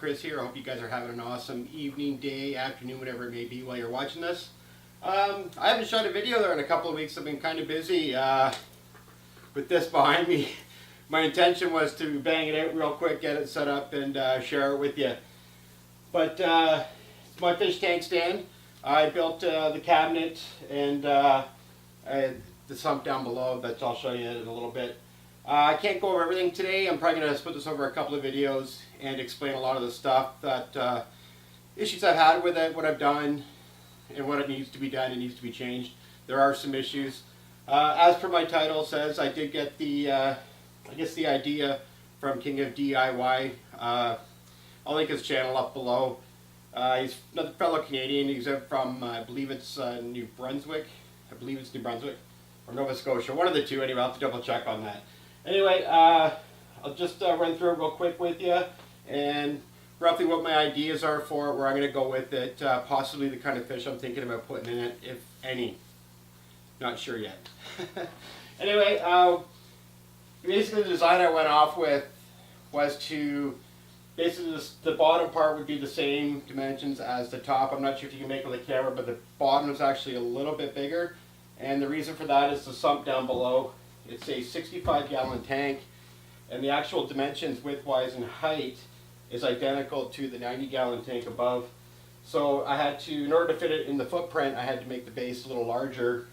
Chris here. I hope you guys are having an awesome evening, day, afternoon, whatever it may be while you're watching this. I haven't shot a video there in a couple of weeks. I've been kind of busy with this behind me. My intention was to bang it out real quick, get it set up, and share it with you. But it's my fish tank stand. I built the cabinet and the sump down below, but I'll show you in a little bit. I can't go over everything today. I'm probably going to split this over a couple of videos and explain a lot of the stuff that issues I've had with it, what I've done, and what it needs to be done and needs to be changed. There are some issues. As per my title says, I did get the, I guess the idea from King of DIY. I'll link his channel up below. He's another fellow Canadian. He's from, I believe it's New Brunswick. I believe it's New Brunswick or Nova Scotia. One of the two anyway. I'll have to double check on that. Anyway, I'll just run through it real quick with you and roughly what my ideas are for it, where I'm going to go with it, possibly the kind of fish I'm thinking about putting in it, if any. Not sure yet. Anyway, basically the design I went off with was to, basically the bottom part would be the same dimensions as the top. I'm not sure if you can make it with a camera, but the bottom is actually a little bit bigger. And the reason for that is the sump down below. It's a 65-gallon tank, and the actual dimensions width-wise and height is identical to the 90-gallon tank above. So I had to, in order to fit it in the footprint, I had to make the base a little larger,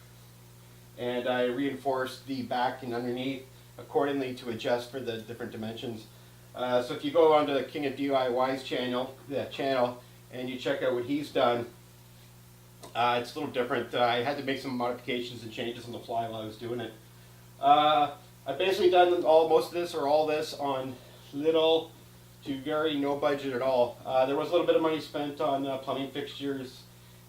and I reinforced the back and underneath accordingly to adjust for the different dimensions. So if you go onto the King of DIY's channel, and you check out what he's done, it's a little different. I had to make some modifications and changes on the fly while I was doing it. I've basically done most of this or all this on little to very no budget at all. There was a little bit of money spent on plumbing fixtures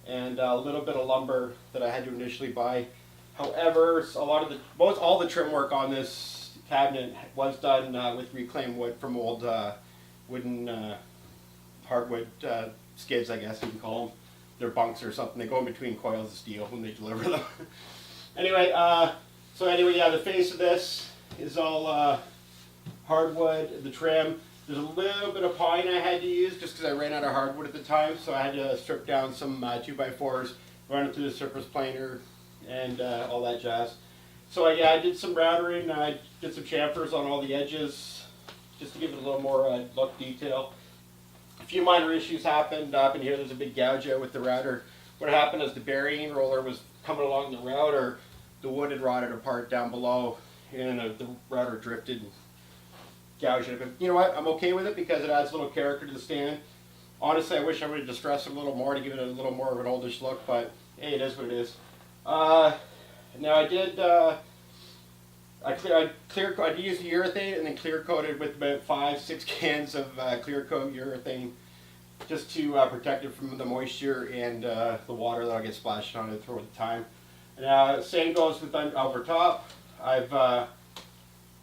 and a little bit of lumber that I had to initially buy. However, all the trim work on this cabinet was done with reclaimed wood from old wooden hardwood skids, I guess you can call them. They're bunks or something. They go in between coils of steel when they deliver them. Anyway, yeah, the face of this is all hardwood, the trim. There's a little bit of pine I had to use just because I ran out of hardwood at the time, so I had to strip down some 2x4s, run it through the surface planer, and all that jazz. So yeah, I did some routering, I did some chamfers on all the edges, just to give it a little more look detail. A few minor issues happened. Up in here there's a big gouge out with the router. What happened is the burying roller was coming along the router, the wood had rotted apart down below, and the router drifted and gouged it. But you know what? I'm okay with it because it adds a little character to the stand. Honestly, I wish I would have distressed it a little more to give it a little more of an oldish look, but hey, it is what it is. Now I did, I used urethane and then clear coated with about 5-6 cans of clear coat urethane just to protect it from the moisture and the water that'll get splashed on it throughout the time. Now, same goes with over top. I've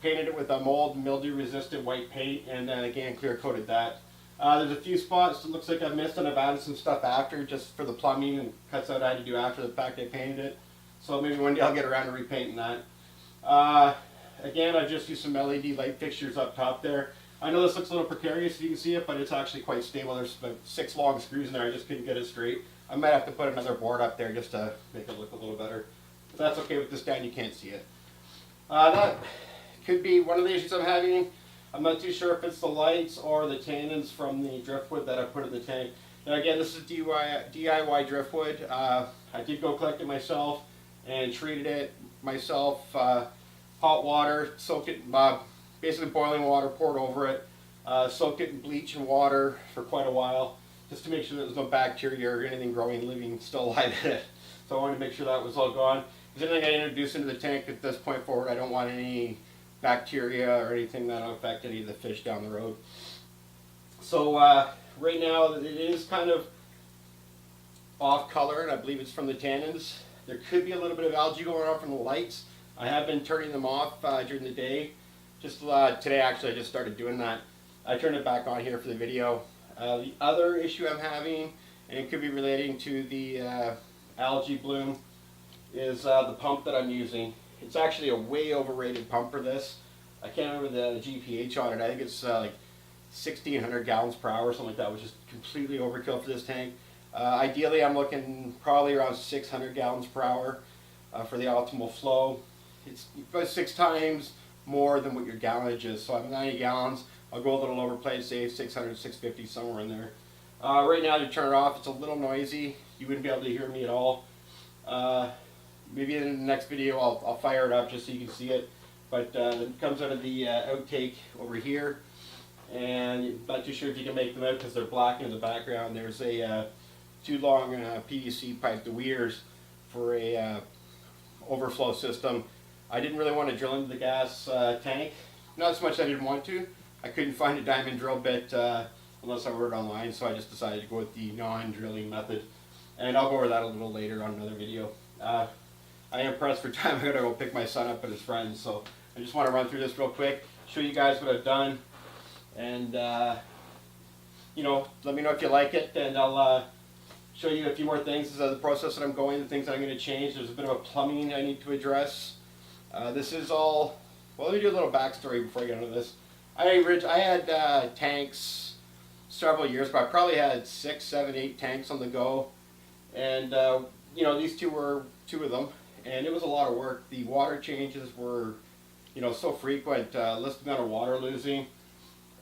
painted it with a mold mildew resistant white paint and then again clear coated that. There's a few spots that looks like I missed and I've added some stuff after just for the plumbing and cuts out I had to do after the fact I painted it. So maybe one day I'll get around to repainting that. Again, I just used some LED light fixtures up top there. I know this looks a little precarious if you can see it, but it's actually quite stable. There's about 6 long screws in there. I just couldn't get it straight. I might have to put another board up there just to make it look a little better. But that's okay with this stand, you can't see it. That could be one of the issues I'm having. I'm not too sure if it's the lights or the tannins from the driftwood that I put in the tank. Now again, this is DIY driftwood. I did go collect it myself and treated it myself. Hot water, soaked it, basically boiling water poured over it. Soaked it in bleach and water for quite a while, just to make sure there was no bacteria or anything growing, living, still alive in it. So I wanted to make sure that was all gone. If there's anything I introduce into the tank at this point forward, I don't want any bacteria or anything that'll affect any of the fish down the road. So right now it is kind of off color, and I believe it's from the tannins. There could be a little bit of algae going on from the lights. I have been turning them off during the day. Just today actually I just started doing that. I turned it back on here for the video. The other issue I'm having, and it could be relating to the algae bloom, is the pump that I'm using. It's actually a way overrated pump for this. I can't remember the GPH on it. I think it's like 1,600 gallons per hour, something like that, which is completely overkill for this tank. Ideally, I'm looking probably around 600 gallons per hour for the optimal flow. It's about 6 times more than what your gallonage is. So I'm 90 gallons. I'll go a little over, play it safe, 600, 650, somewhere in there. Right now, to turn it off, it's a little noisy. You wouldn't be able to hear me at all. Maybe in the next video, I'll fire it up just so you can see it. But it comes out of the outtake over here. And I'm not too sure if you can make them out because they're black in the background. There's a 2 long PVC pipe, the weirs, for a overflow system. I didn't really want to drill into the gas tank. Not so much I didn't want to. I couldn't find a diamond drill bit unless I ordered online, so I just decided to go with the non-drilling method. And I'll go over that a little later on another video. I am pressed for time. I gotta go pick my son up at his friends, so I just want to run through this real quick, show you guys what I've done, and you know, let me know if you like it, and I'll show you a few more things. This is the process that I'm going, the things that I'm going to change. There's a bit of a plumbing I need to address. This is all, well, let me do a little backstory before I get into this. I had tanks several years ago. I probably had 6, 7, 8 tanks on the go, and you know, these two were 2 of them, and it was a lot of work. The water changes were, you know, so frequent, less amount of water losing,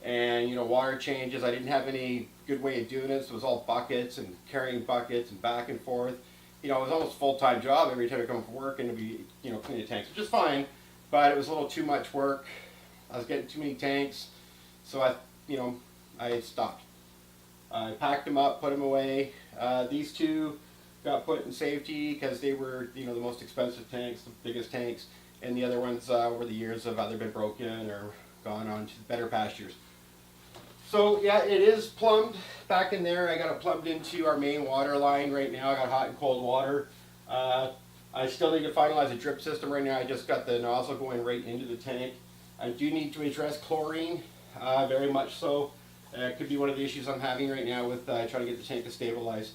and you know, water changes. I didn't have any good way of doing it, so it was all buckets and carrying buckets and back and forth. You know, it was almost a full-time job every time I come from work, and to be, you know, clean the tanks, which is fine, but it was a little too much work. I was getting too many tanks, so I stopped. I packed them up, put them away. These 2 got put in safety because they were, you know, the most expensive tanks, the biggest tanks, and the other ones over the years have either been broken or gone on to better pastures. So yeah, it is plumbed back in there. I got it plumbed into our main water line right now. I got hot and cold water. I still need to finalize a drip system right now. I just got the nozzle going right into the tank. I do need to address chlorine, very much so. It could be one of the issues I'm having right now with trying to get the tank to stabilize.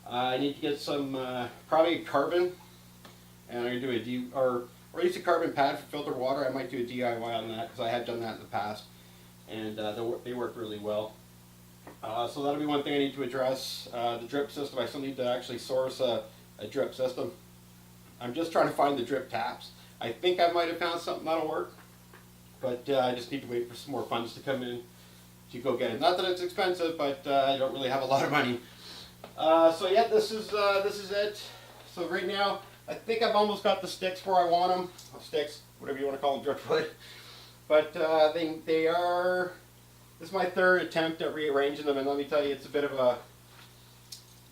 I need to get some, probably carbon, and I'm going to do or at least a carbon pad for filtered water. I might do a DIY on that because I have done that in the past, and they work really well. So that'll be one thing I need to address. The drip system, I still need to actually source a drip system. I'm just trying to find the drip taps. I think I might have found something that'll work, but I just need to wait for some more funds to come in to go get it. Not that it's expensive, but I don't really have a lot of money. So yeah, this is it. So right now, I think I've almost got the sticks where I want them. Sticks, whatever you want to call them, driftwood. But they are. This is my 3rd attempt at rearranging them, and let me tell you, it's a bit of a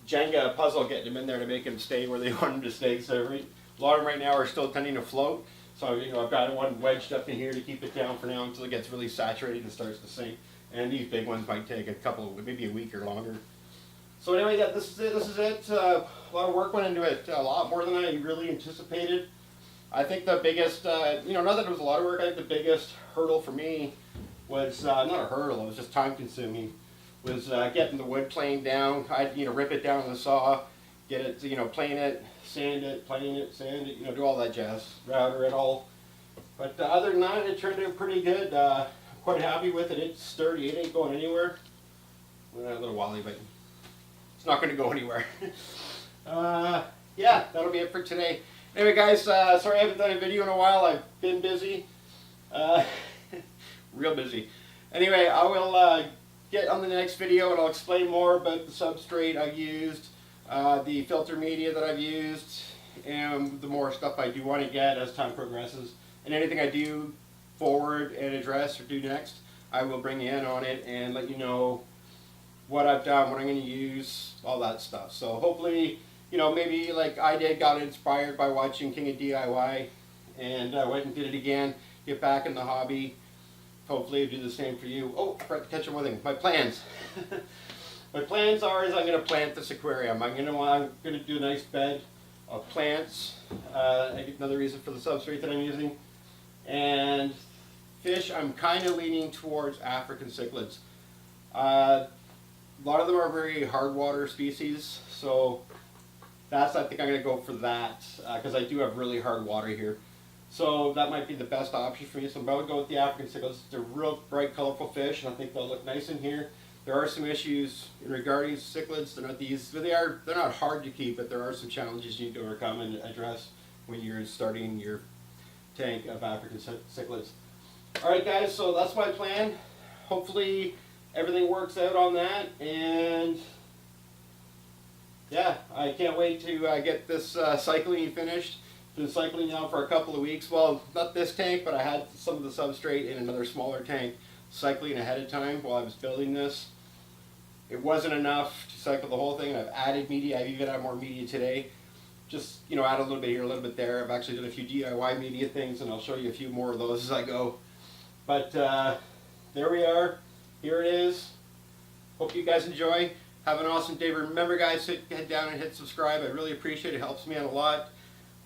Jenga puzzle getting them in there to make them stay where they want them to stay. So a lot of them right now are still tending to float. So you know, I've got one wedged up in here to keep it down for now until it gets really saturated and starts to sink. And these big ones might take a couple, maybe a week or longer. So anyway, yeah, this is it. A lot of work went into it, a lot more than I really anticipated. I think the biggest, you know, not that it was a lot of work, I think the biggest hurdle for me was, not a hurdle, it was just time consuming, was getting the wood plane down. I'd, you know, rip it down with a saw, get it, you know, plane it, sand it, plane it, sand it, you know, do all that jazz, router it all. But other than that, it turned out pretty good. I'm quite happy with it. It's sturdy, it ain't going anywhere. A little wobbly, but it's not going to go anywhere. Yeah, that'll be it for today. Anyway, guys, sorry I haven't done a video in a while. I've been busy. Real busy. Anyway, I will get on the next video and I'll explain more about the substrate I've used, the filter media that I've used, and the more stuff I do want to get as time progresses. And anything I do forward and address or do next, I will bring you in on it and let you know what I've done, what I'm going to use, all that stuff. So hopefully, you know, maybe like I did, got inspired by watching King of DIY and went and did it again, get back in the hobby. Hopefully I'll do the same for you. Oh, I forgot to catch up with him. My plans. My plans are is I'm going to plant this aquarium. I'm going to do a nice bed of plants. Another reason for the substrate that I'm using. And fish, I'm kind of leaning towards African cichlids. A lot of them are very hard water species, so I think I'm going to go for that because I do have really hard water here. So that might be the best option for you. So I'm about to go with the African cichlids. They're real bright, colorful fish, and I think they'll look nice in here. There are some issues regarding cichlids. They're not these, but they're not hard to keep, but there are some challenges you need to overcome and address when you're starting your tank of African cichlids. All right, guys. So that's my plan. Hopefully everything works out on that, and yeah, I can't wait to get this cycling finished. Been cycling now for a couple of weeks. Well, not this tank, but I had some of the substrate in another smaller tank cycling ahead of time while I was building this. It wasn't enough to cycle the whole thing. I've added media. I've even added more media today. Just, you know, add a little bit here, a little bit there. I've actually done a few DIY media things, and I'll show you a few more of those as I go. But there we are. Here it is. Hope you guys enjoy. Have an awesome day. Remember, guys, head down and hit subscribe. I really appreciate it. It helps me out a lot.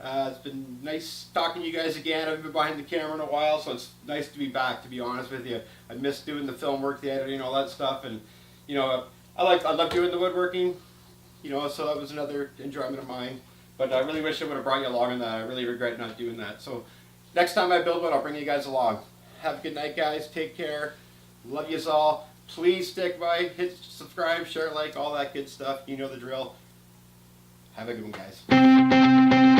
It's been nice talking to you guys again. I haven't been behind the camera in a while, so it's nice to be back, to be honest with you. I miss doing the film work, the editing, all that stuff, and you know, I love doing the woodworking, you know, so that was another enjoyment of mine. But I really wish I would have brought you along on that. I really regret not doing that. So next time I build one, I'll bring you guys along. Have a good night, guys. Take care. Love yous all. Please stick by, hit subscribe, share, like, all that good stuff. You know the drill. Have a good one, guys.